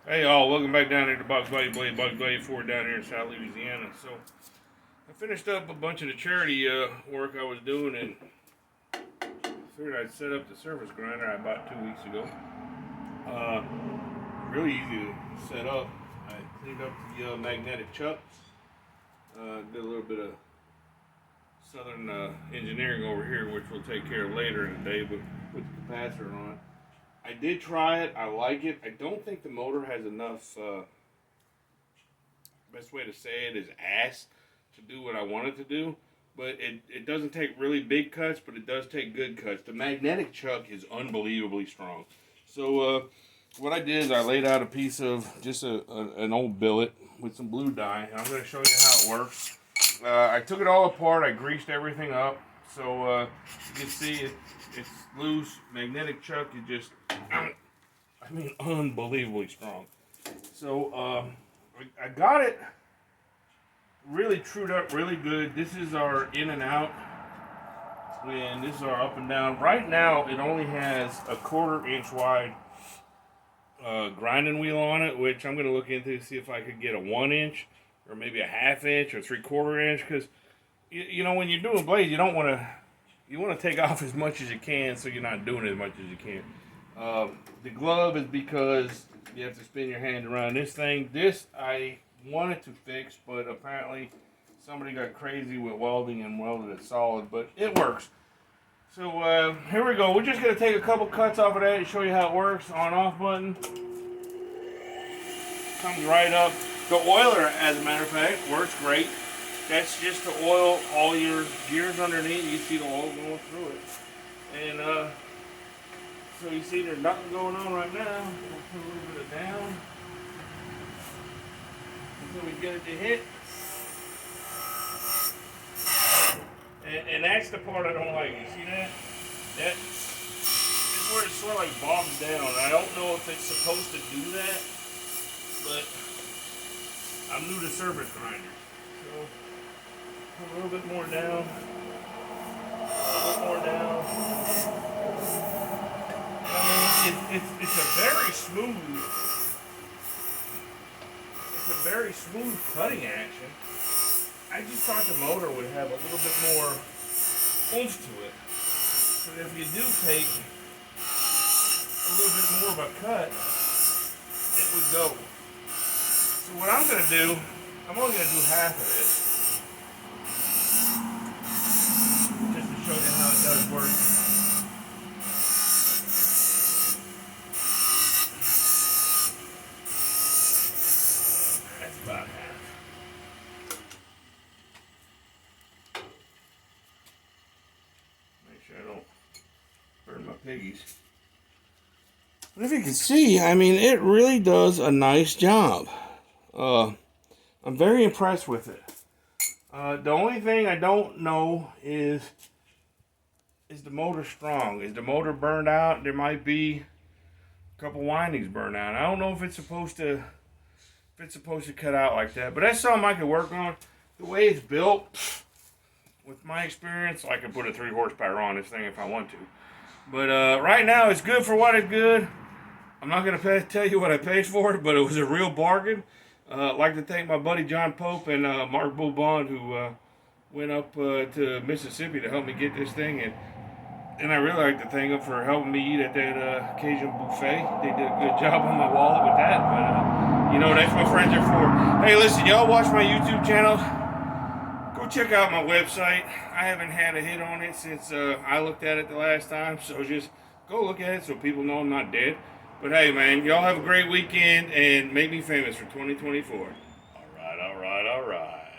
Hey y'all, welcome back down here to Bugs Bay Blade, Bugs Bay Ford down here in South Louisiana. So I finished up a bunch of the charity work I was doing and figured I'd set up the surface grinder about 2 weeks ago. Uh, Really easy to set up. I cleaned up the magnetic chuck, did a little bit of southern engineering over here, which we'll take care of later in the day, but with the capacitor on it. I did try it. I like it. I don't think the motor has enough. Best way to say it is ass to do what I want it to do. But it doesn't take really big cuts, but it does take good cuts. The magnetic chuck is unbelievably strong. So what I did is I laid out a piece of just an old billet with some blue dye. And I'm going to show you how it works. I took it all apart. I greased everything up. So you can see it's loose. Magnetic chuck is just, unbelievably strong. So I got it really trued up really good. This is our in and out, and this is our up and down. Right now, it only has a 1/4 inch wide grinding wheel on it, which I'm going to look into to see if I could get a 1 inch or maybe a 1/2 inch or 3/4 inch. Because you know when you're doing blades, you want to take off as much as you can, so you're not doing as much as you can. The glove is because you have to spin your hand around this thing. This I wanted to fix, but apparently somebody got crazy with welding and welded it solid, but it works. So here we go. We're just going to take a couple cuts off of that and show you how it works. On-off button. Comes right up. The oiler, as a matter of fact, works great. That's just to oil all your gears underneath. You see the oil going through it. And so you see there's nothing going on right now. We'll put a little bit of down until we get it to hit. And that's the part I don't like. You see that? That is where it sort of like bogs down. I don't know if it's supposed to do that, but I'm new to surface grinder. So put a little bit more down. A little more down. I mean, it's a very smooth. It's a very smooth cutting action. I just thought the motor would have a little bit more oomph to it. So if you do take a little bit more of a cut, it would go. So what I'm going to do, I'm only going to do half of this, just to show you how it does work. That's about half. I don't burn my piggies. But if you can see, I mean, it really does a nice job. I'm very impressed with it. The only thing I don't know is the motor strong? Is the motor burned out? There might be a couple windings burned out. I don't know if it's supposed to cut out like that, but that's something I could work on. The way it's built, with my experience, I could put a 3 horsepower on this thing if I want to. But right now, it's good for what it's good. I'm not going to tell you what I paid for it, but it was a real bargain. I'd like to thank my buddy John Pope and Mark Bourbon, who went up to Mississippi to help me get this thing. And I really like to thank them for helping me eat at that Cajun buffet. They did a good job on my wallet with that. But, that's what friends are for. Hey, listen, y'all watch my YouTube channel. Go check out my website. I haven't had a hit on it since I looked at it the last time. So just go look at it so people know I'm not dead. But hey, man, y'all have a great weekend and make me famous for 2024. All right, all right, all right.